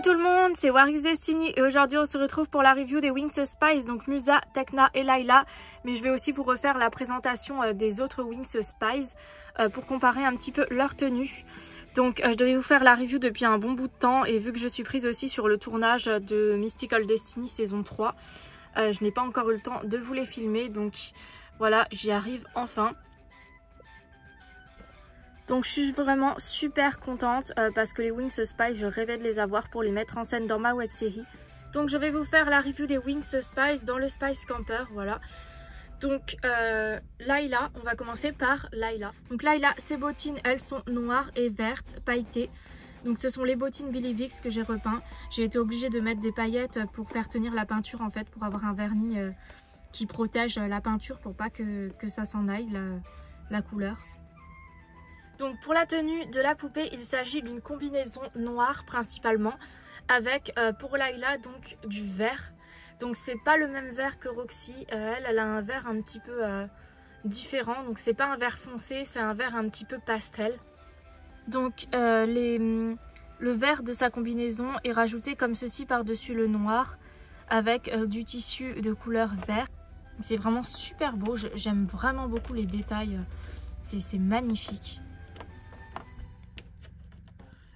tout le monde, c'est Warix Destiny et aujourd'hui on se retrouve pour la review des Wings Spice, donc Musa, Tekna et Layla. Mais je vais aussi vous refaire la présentation des autres Wings Spice pour comparer un petit peu leur tenue. Donc je devais vous faire la review depuis un bon bout de temps et vu que je suis prise aussi sur le tournage de Mystical Destiny saison 3, je n'ai pas encore eu le temps de vous les filmer, donc voilà, j'y arrive enfin. Donc je suis vraiment super contente parce que les Wings Spice, je rêvais de les avoir pour les mettre en scène dans ma web série. Donc je vais vous faire la review des Wings Spice dans le Spice Camper, voilà. Donc Layla, on va commencer par Layla. Donc Layla, ses bottines, elles sont noires et vertes, pailletées. Donc ce sont les bottines Billy Vicks que j'ai repeint. J'ai été obligée de mettre des paillettes pour faire tenir la peinture en fait, pour avoir un vernis qui protège la peinture pour pas que ça s'en aille, la couleur. Donc pour la tenue de la poupée, il s'agit d'une combinaison noire principalement avec pour Layla donc du vert. Donc c'est pas le même vert que Roxy, elle a un vert un petit peu différent. Donc c'est pas un vert foncé, c'est un vert un petit peu pastel. Donc le vert de sa combinaison est rajouté comme ceci par-dessus le noir avec du tissu de couleur vert. C'est vraiment super beau, j'aime vraiment beaucoup les détails, c'est magnifique.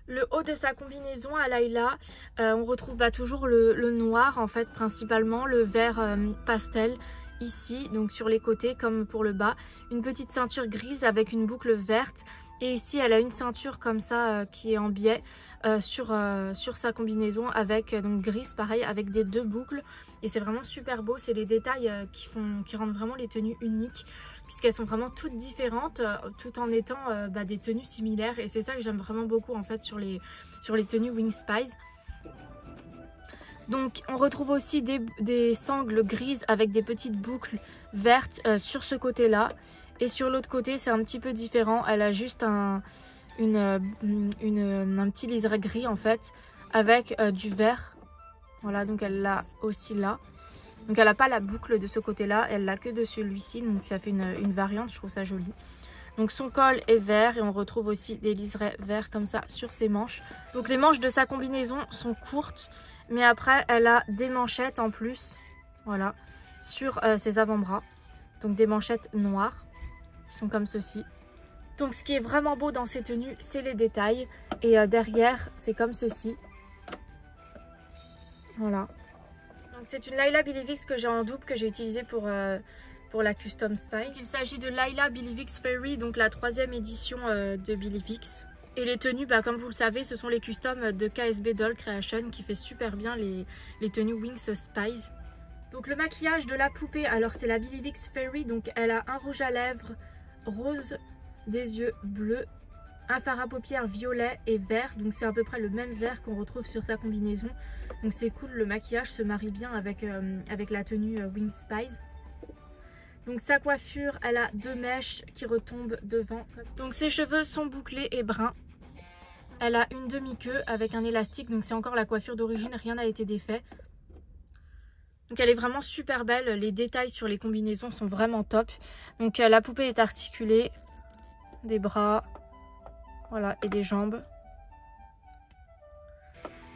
Le haut de sa combinaison à Layla, on retrouve toujours le noir en fait principalement, le vert pastel ici, donc sur les côtés comme pour le bas. Une petite ceinture grise avec une boucle verte et ici elle a une ceinture comme ça qui est en biais sur sa combinaison avec donc grise pareil avec des deux boucles. Et c'est vraiment super beau, c'est les détails qui rendent vraiment les tenues uniques, puisqu'elles sont vraiment toutes différentes tout en étant des tenues similaires. Et c'est ça que j'aime vraiment beaucoup en fait sur les tenues Wings Spice. Donc on retrouve aussi des sangles grises avec des petites boucles vertes sur ce côté là. Et sur l'autre côté c'est un petit peu différent, elle a juste un petit liseré gris en fait avec du vert. Voilà, donc elle l'a aussi là. Donc elle n'a pas la boucle de ce côté-là, elle l'a que de celui-ci, donc ça fait une variante, je trouve ça joli. Donc son col est vert et on retrouve aussi des liserés verts comme ça sur ses manches. Donc les manches de sa combinaison sont courtes, mais après elle a des manchettes en plus, voilà, sur ses avant-bras. Donc des manchettes noires, qui sont comme ceci. Donc ce qui est vraiment beau dans ces tenues, c'est les détails. Et derrière, c'est comme ceci. Voilà. Donc c'est une Layla Billy Vicks que j'ai en double, que j'ai utilisée pour la Custom Spice. Il s'agit de Layla Billy Vicks Fairy, donc la 3e édition de Billy Vicks. Et les tenues, comme vous le savez, ce sont les customs de KSB Doll Creation qui fait super bien les tenues Wings Spice. Donc le maquillage de la poupée, alors c'est la Billy Vicks Fairy, donc elle a un rouge à lèvres rose, des yeux bleus, un fard à paupières violet et vert, donc c'est à peu près le même vert qu'on retrouve sur sa combinaison. Donc c'est cool, le maquillage se marie bien avec la tenue Wings Spice. Donc sa coiffure, elle a deux mèches qui retombent devant. Donc ses cheveux sont bouclés et bruns. Elle a une demi-queue avec un élastique, donc c'est encore la coiffure d'origine, rien n'a été défait. Donc elle est vraiment super belle, les détails sur les combinaisons sont vraiment top. Donc la poupée est articulée, des bras, voilà, et des jambes.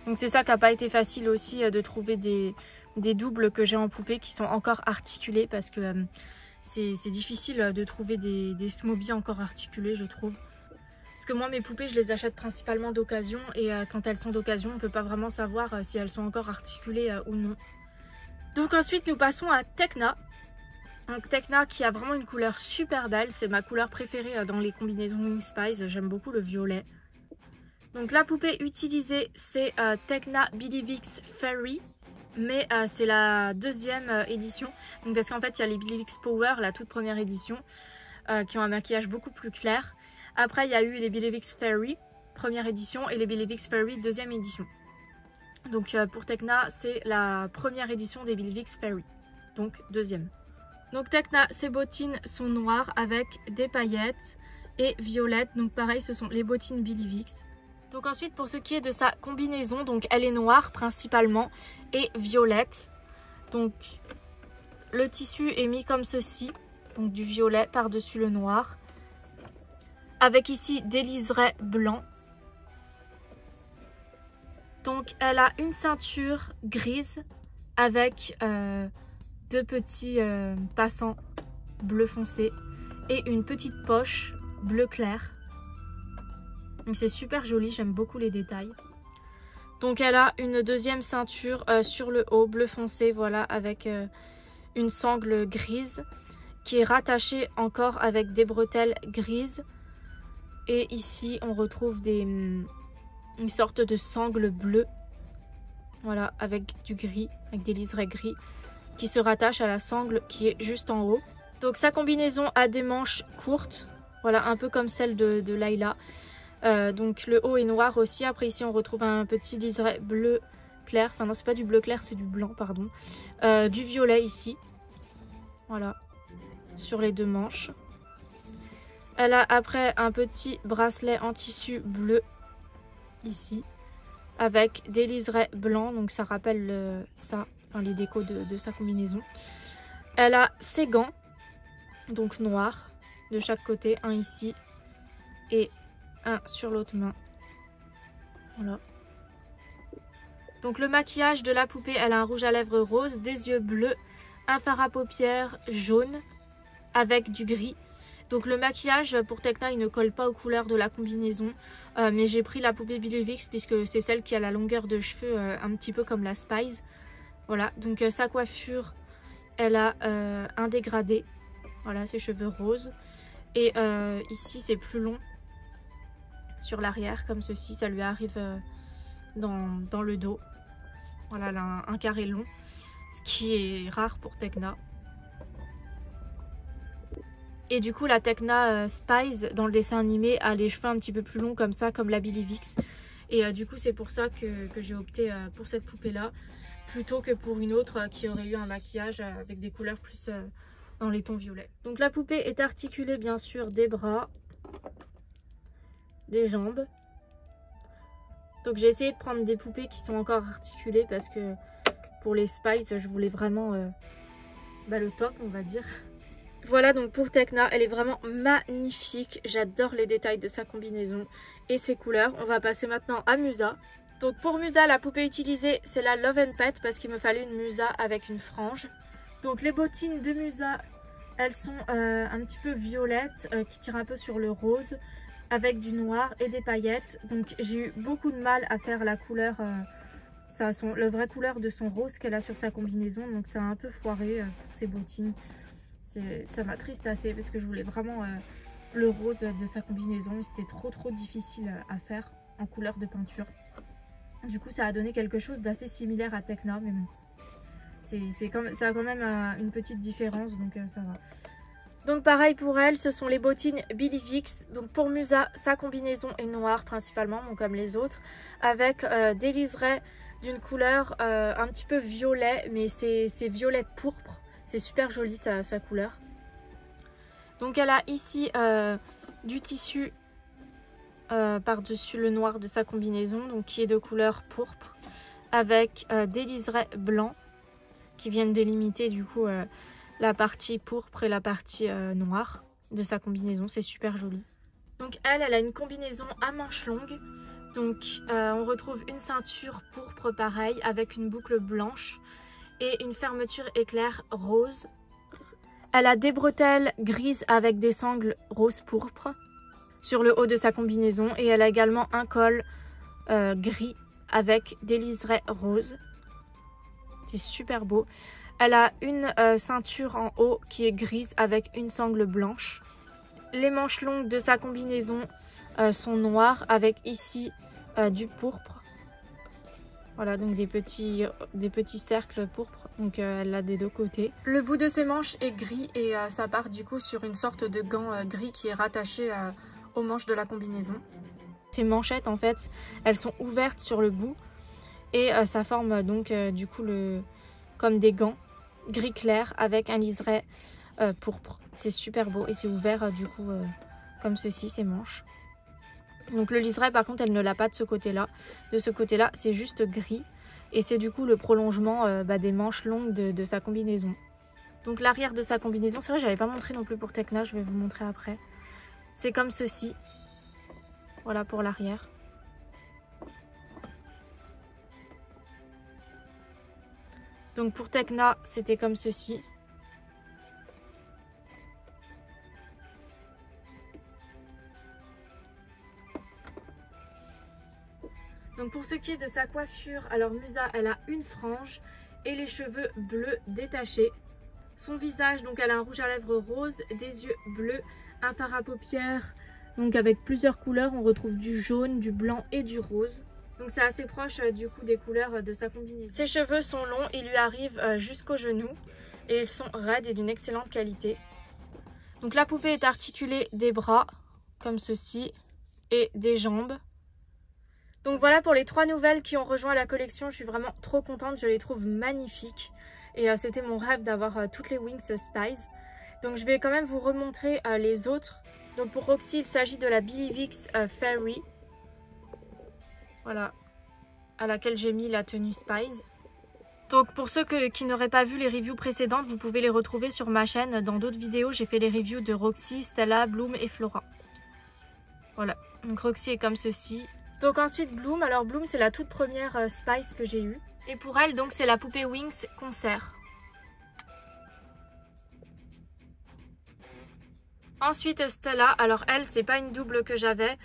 Donc c'est ça qui n'a pas été facile aussi de trouver des doubles que j'ai en poupée qui sont encore articulés, parce que c'est difficile de trouver des Smobies encore articulés, je trouve. Parce que moi mes poupées je les achète principalement d'occasion et quand elles sont d'occasion on ne peut pas vraiment savoir si elles sont encore articulées ou non. Donc ensuite nous passons à Tekna. Donc Tekna qui a vraiment une couleur super belle, c'est ma couleur préférée dans les combinaisons Wings Spice, j'aime beaucoup le violet. Donc la poupée utilisée c'est Tekna Billy Vicks Fairy, mais c'est la 2e édition. Donc parce qu'en fait il y a les Billy Vicks Power, la toute première édition, qui ont un maquillage beaucoup plus clair. Après il y a eu les Billy Vicks Fairy, première édition, et les Billy Vicks Fairy, 2e édition. Donc pour Tekna c'est la première édition des Billy Vicks Fairy, donc 2e. Donc Tekna, ses bottines sont noires avec des paillettes et violettes, donc pareil ce sont les bottines Billy Vicks. Donc ensuite pour ce qui est de sa combinaison, donc elle est noire principalement et violette. Donc le tissu est mis comme ceci, donc du violet par-dessus le noir, avec ici des liserés blancs. Donc elle a une ceinture grise avec deux petits passants bleu foncé et une petite poche bleu clair. Donc c'est super joli, j'aime beaucoup les détails. Donc elle a une deuxième ceinture sur le haut bleu foncé, voilà, avec une sangle grise qui est rattachée encore avec des bretelles grises. Et ici on retrouve une sorte de sangle bleue, voilà, avec du gris, avec des liserés gris qui se rattachent à la sangle qui est juste en haut. Donc sa combinaison a des manches courtes, voilà, un peu comme celle de Layla. Donc le haut est noir aussi. Après ici on retrouve un petit liseré bleu clair. Enfin non, c'est pas du bleu clair, c'est du blanc, pardon. Du violet ici. Voilà. Sur les deux manches. Elle a après un petit bracelet en tissu bleu. Ici. Avec des liserés blancs. Donc ça rappelle ça. Enfin les décos de sa combinaison. Elle a ses gants. Donc noirs. De chaque côté. Un ici. Et un sur l'autre main. Voilà. Donc le maquillage de la poupée, elle a un rouge à lèvres rose, des yeux bleus, un fard à paupières jaune avec du gris. Donc le maquillage pour Tekna, il ne colle pas aux couleurs de la combinaison. Mais j'ai pris la poupée Bilivix puisque c'est celle qui a la longueur de cheveux un petit peu comme la Spice. Voilà, donc sa coiffure, elle a un dégradé. Voilà, ses cheveux roses. Et ici c'est plus long. Sur l'arrière comme ceci, ça lui arrive dans le dos. Voilà, elle a un carré long, ce qui est rare pour Tekna. Et du coup la Tekna Spice dans le dessin animé a les cheveux un petit peu plus longs comme ça, comme la Bilivix. Et du coup c'est pour ça que j'ai opté pour cette poupée là, plutôt que pour une autre qui aurait eu un maquillage avec des couleurs plus dans les tons violets. Donc la poupée est articulée bien sûr des bras, des jambes. Donc j'ai essayé de prendre des poupées qui sont encore articulées parce que pour les Spice je voulais vraiment le top, on va dire. Voilà, donc pour Tekna, elle est vraiment magnifique. J'adore les détails de sa combinaison et ses couleurs. On va passer maintenant à Musa. Donc pour Musa, la poupée utilisée c'est la Love and Pet parce qu'il me fallait une Musa avec une frange. Donc les bottines de Musa, elles sont un petit peu violettes qui tirent un peu sur le rose, avec du noir et des paillettes. Donc j'ai eu beaucoup de mal à faire la couleur, le vrai couleur de son rose qu'elle a sur sa combinaison. Donc ça a un peu foiré pour ses bottines. Ça m'a triste assez parce que je voulais vraiment le rose de sa combinaison. C'était trop difficile à faire en couleur de peinture. Du coup ça a donné quelque chose d'assez similaire à Tekna. Mais bon, ça a quand même une petite différence, donc ça va. Donc pareil pour elle, ce sont les bottines Bilivix. Donc pour Musa, sa combinaison est noire principalement, donc comme les autres, avec des liserés d'une couleur un petit peu violet, mais c'est violet pourpre. C'est super joli sa couleur. Donc elle a ici du tissu par-dessus le noir de sa combinaison, donc qui est de couleur pourpre, avec des liserés blancs qui viennent délimiter du coup la partie pourpre et la partie noire de sa combinaison. C'est super joli. Donc elle a une combinaison à manches longues. Donc on retrouve une ceinture pourpre pareil avec une boucle blanche et une fermeture éclair rose. Elle a des bretelles grises avec des sangles rose pourpre sur le haut de sa combinaison. Et elle a également un col gris avec des liserés roses. C'est super beau. Elle a une ceinture en haut qui est grise avec une sangle blanche. Les manches longues de sa combinaison sont noires avec ici du pourpre. Voilà, donc des petits cercles pourpres. Donc elle l'a des deux côtés. Le bout de ses manches est gris et ça part du coup sur une sorte de gant gris qui est rattaché aux manches de la combinaison. Ces manchettes en fait, elles sont ouvertes sur le bout et ça forme donc du coup comme des gants gris clair avec un liseré pourpre. C'est super beau et c'est ouvert du coup comme ceci, ces manches. Donc le liseré par contre elle ne l'a pas de ce côté-là. De ce côté-là c'est juste gris et c'est du coup le prolongement des manches longues de sa combinaison. Donc l'arrière de sa combinaison, c'est vrai j'avais pas montré non plus pour Tekna, je vais vous montrer après. C'est comme ceci. Voilà pour l'arrière. Donc pour Tecna, c'était comme ceci. Donc pour ce qui est de sa coiffure, alors Musa, elle a une frange et les cheveux bleus détachés. Son visage, donc elle a un rouge à lèvres rose, des yeux bleus, un fard à paupières, donc avec plusieurs couleurs. On retrouve du jaune, du blanc et du rose. Donc c'est assez proche du coup des couleurs de sa combinaison. Ses cheveux sont longs, ils lui arrivent jusqu'aux genoux et ils sont raides et d'une excellente qualité. Donc la poupée est articulée des bras, comme ceci, et des jambes. Donc voilà pour les 3 nouvelles qui ont rejoint la collection. Je suis vraiment trop contente, je les trouve magnifiques. Et c'était mon rêve d'avoir toutes les Wings Spice. Donc je vais quand même vous remontrer les autres. Donc pour Roxy, il s'agit de la Billy Vicks Fairy. Voilà, à laquelle j'ai mis la tenue Spice. Donc pour ceux qui n'auraient pas vu les reviews précédentes, vous pouvez les retrouver sur ma chaîne. Dans d'autres vidéos, j'ai fait les reviews de Roxy, Stella, Bloom et Flora. Voilà, donc Roxy est comme ceci. Donc ensuite Bloom, alors Bloom c'est la toute première Spice que j'ai eue. Et pour elle donc c'est la poupée Wings Concert. Ensuite Stella, alors elle c'est pas une double que j'avais,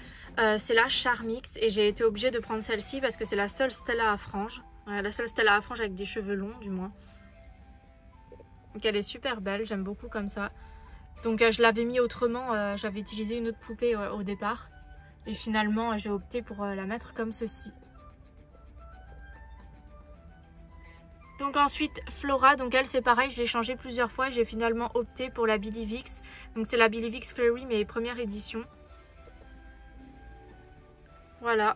c'est la Charmix et j'ai été obligée de prendre celle-ci parce que c'est la seule Stella à franges. Voilà, la seule Stella à franges avec des cheveux longs du moins. Donc elle est super belle, j'aime beaucoup comme ça. Donc je l'avais mis autrement, j'avais utilisé une autre poupée au départ. Et finalement, j'ai opté pour la mettre comme ceci. Donc ensuite, Flora, donc elle c'est pareil, je l'ai changée plusieurs fois. J'ai finalement opté pour la Billy Vicks. Donc c'est la Billy Vicks Fairy, mais première édition. Voilà.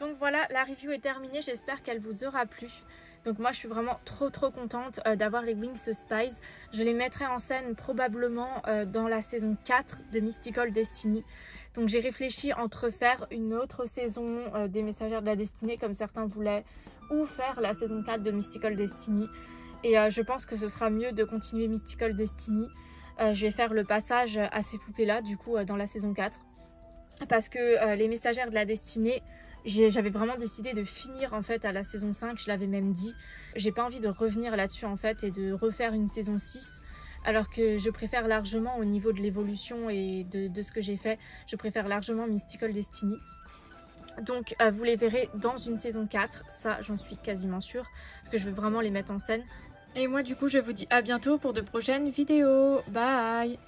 Donc voilà, la review est terminée. J'espère qu'elle vous aura plu. Donc moi je suis vraiment trop contente d'avoir les Wings Spice. Je les mettrai en scène probablement dans la saison 4 de Mystical Destiny. Donc j'ai réfléchi entre faire une autre saison des Messagères de la Destinée comme certains voulaient, ou faire la saison 4 de Mystical Destiny. Et je pense que ce sera mieux de continuer Mystical Destiny. Je vais faire le passage à ces poupées là du coup dans la saison 4. Parce que les Messagères de la Destinée, j'avais vraiment décidé de finir en fait à la saison 5, je l'avais même dit. J'ai pas envie de revenir là-dessus en fait et de refaire une saison 6. Alors que je préfère largement au niveau de l'évolution et de ce que j'ai fait, je préfère largement Mystical Destiny. Donc vous les verrez dans une saison 4, ça j'en suis quasiment sûre, parce que je veux vraiment les mettre en scène. Et moi du coup je vous dis à bientôt pour de prochaines vidéos, bye!